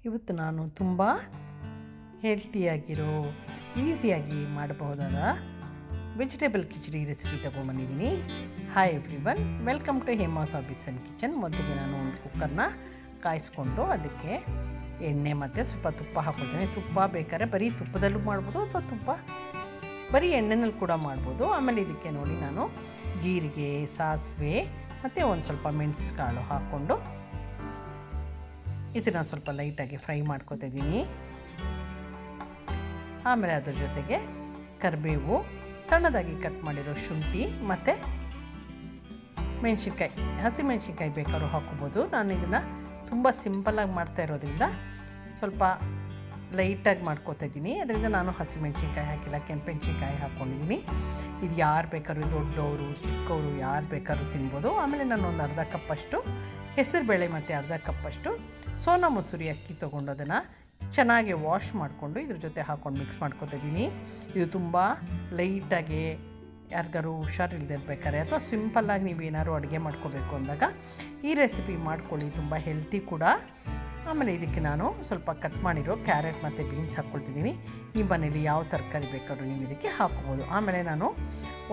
ಇವತ್ತು ನಾನು ತುಂಬ ಹೆಲ್ತಿಯಾಗಿರೋ ಈಸಿಯಾಗಿ ಮಾಡಬಹುದಾದ ವೆಜಿಟೇಬಲ್ ಕಿಚಡಿ ರೆಸಿಪಿ ತೊಗೊಂಬಂದಿದ್ದೀನಿ. Hi everyone, welcome to Hema's hobbies and kitchen. ಮೊದಲಿಗೆ ನಾನು ಒಂದು ಕುಕ್ಕರ್ನ ಕಾಯಿಸ್ಕೊಂಡು ಅದಕ್ಕೆ ಎಣ್ಣೆ ಮತ್ತು ಸ್ವಲ್ಪ ತುಪ್ಪ ಹಾಕ್ಕೊಳ್ತೀನಿ. ತುಪ್ಪ ಬೇಕಾದ್ರೆ ಬರೀ ತುಪ್ಪದಲ್ಲೂ ಮಾಡ್ಬೋದು ಅಥವಾ ಬರೀ ಎಣ್ಣೆನಲ್ಲಿ ಕೂಡ ಮಾಡ್ಬೋದು. ಆಮೇಲೆ ಇದಕ್ಕೆ ನೋಡಿ ನಾನು ಜೀರಿಗೆ, ಸಾಸಿವೆ ಮತ್ತು ಒಂದು ಸ್ವಲ್ಪ ಮೆಣಸು ಕಾಳು ಹಾಕ್ಕೊಂಡು ಇದನ್ನು ಸ್ವಲ್ಪ ಲೈಟಾಗಿ ಫ್ರೈ ಮಾಡ್ಕೊತಿದ್ದೀನಿ. ಆಮೇಲೆ ಅದ್ರ ಜೊತೆಗೆ ಕರಿಬೇವು, ಸಣ್ಣದಾಗಿ ಕಟ್ ಮಾಡಿರೋ ಶುಂಠಿ ಮತ್ತು ಮೆಣಸಿನ್ಕಾಯಿ, ಹಸಿಮೆಣಸಿನ್ಕಾಯಿ ಬೇಕಾದ್ರೂ ಹಾಕ್ಕೋಬೋದು. ನಾನು ಇದನ್ನು ತುಂಬ ಸಿಂಪಲ್ಲಾಗಿ ಮಾಡ್ತಾ ಇರೋದ್ರಿಂದ ಸ್ವಲ್ಪ ಲೈಟಾಗಿ ಮಾಡ್ಕೊತಿದ್ದೀನಿ. ಅದರಿಂದ ನಾನು ಹಸಿಮೆಣಸಿನ್ಕಾಯಿ ಹಾಕಿಲ್ಲ, ಕೆಂಪೆಣಸಿನ್ಕಾಯಿ ಹಾಕ್ಕೊಂಡಿದ್ದೀನಿ. ಇದು ಯಾರು ಬೇಕಾದ್ರೂ, ದೊಡ್ಡವರು ಚಿಕ್ಕವರು ಯಾರು ಬೇಕಾದ್ರೂ ತಿನ್ಬೋದು. ಆಮೇಲೆ ನಾನು ಒಂದು ಅರ್ಧ ಕಪ್ಪಷ್ಟು ಹೆಸರುಬೇಳೆ ಮತ್ತು ಅರ್ಧ ಕಪ್ಪಷ್ಟು ಸೋನಾ ಮಸೂರಿ ಅಕ್ಕಿ ತೊಗೊಂಡು ಅದನ್ನು ಚೆನ್ನಾಗಿ ವಾಶ್ ಮಾಡಿಕೊಂಡು ಇದ್ರ ಜೊತೆ ಹಾಕ್ಕೊಂಡು ಮಿಕ್ಸ್ ಮಾಡ್ಕೊತಿದ್ದೀನಿ. ಇದು ತುಂಬ ಲೈಟಾಗಿ ಯಾರಿಗಾರು ಹುಷಾರಿಲ್ದಿರ್ಬೇಕಾದ್ರೆ ಅಥವಾ ಸಿಂಪಲ್ಲಾಗಿ ನೀವು ಏನಾದ್ರು ಅಡುಗೆ ಮಾಡ್ಕೋಬೇಕು ಅಂದಾಗ ಈ ರೆಸಿಪಿ ಮಾಡ್ಕೊಳ್ಳಿ, ತುಂಬ ಹೆಲ್ತಿ ಕೂಡ. ಆಮೇಲೆ ಇದಕ್ಕೆ ನಾನು ಸ್ವಲ್ಪ ಕಟ್ ಮಾಡಿರೋ ಕ್ಯಾರೆಟ್ ಮತ್ತು ಬೀನ್ಸ್ ಹಾಕ್ಕೊಳ್ತಿದ್ದೀನಿ. ನಿಮ್ಮ ಮನೇಲಿ ಯಾವ ತರಕಾರಿ ಬೇಕಾದ್ರೂ ನೀವು ಇದಕ್ಕೆ ಹಾಕ್ಕೋಬೋದು. ಆಮೇಲೆ ನಾನು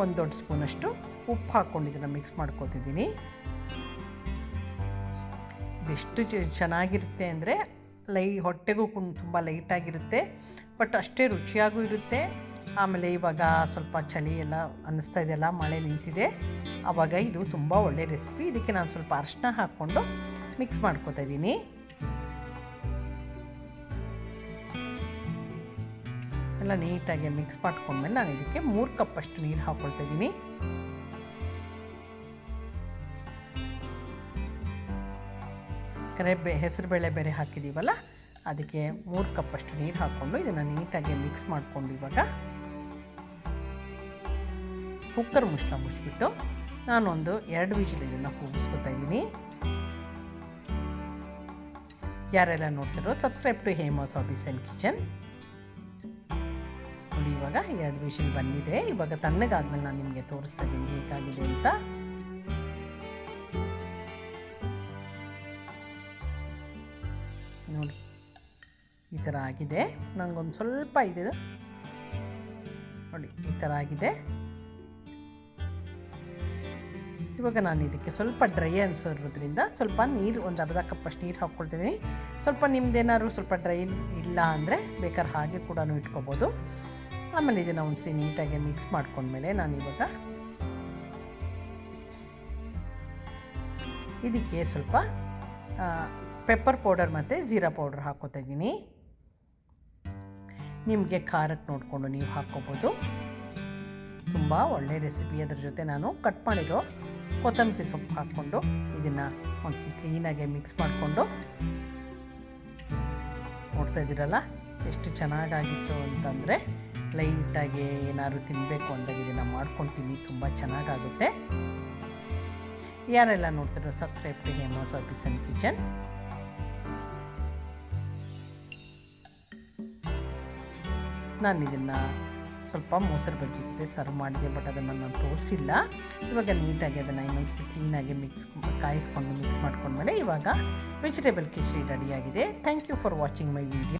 ಒಂದು ದೊಡ್ಡ ಸ್ಪೂನಷ್ಟು ಉಪ್ಪು ಹಾಕ್ಕೊಂಡು ಇದನ್ನು ಮಿಕ್ಸ್ ಮಾಡ್ಕೊತಿದ್ದೀನಿ. ಇದೆಷ್ಟು ಚೆನ್ನಾಗಿರುತ್ತೆ ಅಂದರೆ ಹೊಟ್ಟೆಗೂ ತುಂಬ ಲೈಟಾಗಿರುತ್ತೆ, ಬಟ್ ಅಷ್ಟೇ ರುಚಿಯಾಗೂ ಇರುತ್ತೆ. ಆಮೇಲೆ ಇವಾಗ ಸ್ವಲ್ಪ ಚಳಿ ಎಲ್ಲ ಅನ್ನಿಸ್ತಾ ಇದೆಯಲ್ಲ, ಮಳೆ ನಿಂತಿದೆ, ಆವಾಗ ಇದು ತುಂಬ ಒಳ್ಳೆಯ ರೆಸಿಪಿ. ಇದಕ್ಕೆ ನಾನು ಸ್ವಲ್ಪ ಅರಿಶಿನ ಹಾಕ್ಕೊಂಡು ಮಿಕ್ಸ್ ಮಾಡ್ಕೊತಾ ಇದ್ದೀನಿ. ಎಲ್ಲ ನೀಟಾಗಿ ಮಿಕ್ಸ್ ಮಾಡ್ಕೊಂಡ್ಮೇಲೆ ನಾನು ಇದಕ್ಕೆ 3 ಕಪ್ಪಷ್ಟು ನೀರು ಹಾಕ್ಕೊಳ್ತಾ ಇದ್ದೀನಿ. ಹೆಸರುಬೇಳೆ ಬೇರೆ ಹಾಕಿದ್ದೀವಲ್ಲ, ಅದಕ್ಕೆ 3 ಕಪ್ಪಷ್ಟು ನೀರು ಹಾಕ್ಕೊಂಡು ಇದನ್ನು ನೀಟಾಗಿ ಮಿಕ್ಸ್ ಮಾಡಿಕೊಂಡು ಇವಾಗ ಕುಕ್ಕರ್ ಮುಚ್ಚಿಬಿಟ್ಟು ನಾನೊಂದು 2 ವಿಷಲ್ ಇದನ್ನು ಕೂಗಿಸ್ಕೊತಾ ಇದ್ದೀನಿ. ಯಾರೆಲ್ಲ ನೋಡ್ತಾರೋ subscribe to Hema's hobbies and kitchen. ನೋಡಿ, ಇವಾಗ 2 ವಿಷಲ್ ಬಂದಿದೆ. ಇವಾಗ ತಣ್ಣಗಾದ್ಮೇಲೆ ನಾನು ನಿಮಗೆ ತೋರಿಸ್ತಾ ಇದ್ದೀನಿ ಹೇಗಾಗಿದೆ ಅಂತ. ನೋಡಿ, ಈ ಥರ ಆಗಿದೆ. ನನಗೊಂದು ಸ್ವಲ್ಪ ಇದೆ ನೋಡಿ, ಈ ಥರ ಆಗಿದೆ. ಇವಾಗ ನಾನು ಇದಕ್ಕೆ ಸ್ವಲ್ಪ ಡ್ರೈ ಅನಿಸೋದ್ರಿಂದ ಸ್ವಲ್ಪ ನೀರು, ಒಂದು ಅರ್ಧ ಕಪ್ಪಷ್ಟು ನೀರು ಹಾಕ್ಕೊಳ್ತಿದ್ದೀನಿ. ಸ್ವಲ್ಪ ನಿಮ್ದೇನಾದ್ರು ಸ್ವಲ್ಪ ಡ್ರೈ ಇಲ್ಲ ಅಂದರೆ ಬೇಕಾದ್ರೆ ಹಾಗೆ ಕೂಡ ಇಟ್ಕೋಬೋದು. ಆಮೇಲೆ ಇದನ್ನು ಒಂದ್ಸಿ ನೀಟಾಗಿ ಮಿಕ್ಸ್ ಮಾಡ್ಕೊಂಡ್ಮೇಲೆ ನಾನು ಇವಾಗ ಇದಕ್ಕೆ ಸ್ವಲ್ಪ ಪೆಪ್ಪರ್ ಪೌಡರ್ ಮತ್ತು ಜೀರಾ ಪೌಡರ್ ಹಾಕ್ಕೋತಾ ಇದ್ದೀನಿ. ನಿಮಗೆ ಖಾರಕ್ಕೆ ನೋಡಿಕೊಂಡು ನೀವು ಹಾಕ್ಕೋಬೋದು. ತುಂಬ ಒಳ್ಳೆಯ ರೆಸಿಪಿ. ಅದ್ರ ಜೊತೆ ನಾನು ಕಟ್ ಮಾಡಿರೋ ಕೊತ್ತಂಬರಿ ಸೊಪ್ಪು ಹಾಕ್ಕೊಂಡು ಇದನ್ನು ಒಂದ್ಸಿ ಕ್ಲೀನಾಗಿ ಮಿಕ್ಸ್ ಮಾಡಿಕೊಂಡು ನೋಡ್ತಾ ಇದ್ದೀರಲ್ಲ ಎಷ್ಟು ಚೆನ್ನಾಗಾಗಿತ್ತು ಅಂತಂದರೆ, ಲೈಟಾಗಿ ಏನಾದ್ರು ತಿನ್ನಬೇಕು ಅಂದಾಗ ಇದನ್ನು ಮಾಡ್ಕೊತೀನಿ, ತುಂಬ ಚೆನ್ನಾಗಾಗುತ್ತೆ. ಯಾರೆಲ್ಲ ನೋಡ್ತಾರೋ subscribe to Hema's hobbies and kitchen. ನಾನು ಇದನ್ನು ಸ್ವಲ್ಪ ಮೊಸರು ಬಜ್ಜಿ ಜೊತೆ ಸರ್ವ್ ಮಾಡಿದೆ, ಬಟ್ ಅದನ್ನು ನಾನು ತೋರಿಸಿಲ್ಲ. ಇವಾಗ ನೀಟಾಗಿ ಅದನ್ನು ಇನ್ನೊಂದ್ಸತಿ ಕ್ಲೀನಾಗಿ ಕಾಯಿಸ್ಕೊಂಡು ಮಿಕ್ಸ್ ಮಾಡ್ಕೊಂಡ್ಮೇಲೆ ಇವಾಗ ವೆಜಿಟೇಬಲ್ ಕಿಚಡಿ ರೆಡಿಯಾಗಿದೆ. Thank you for watching my video.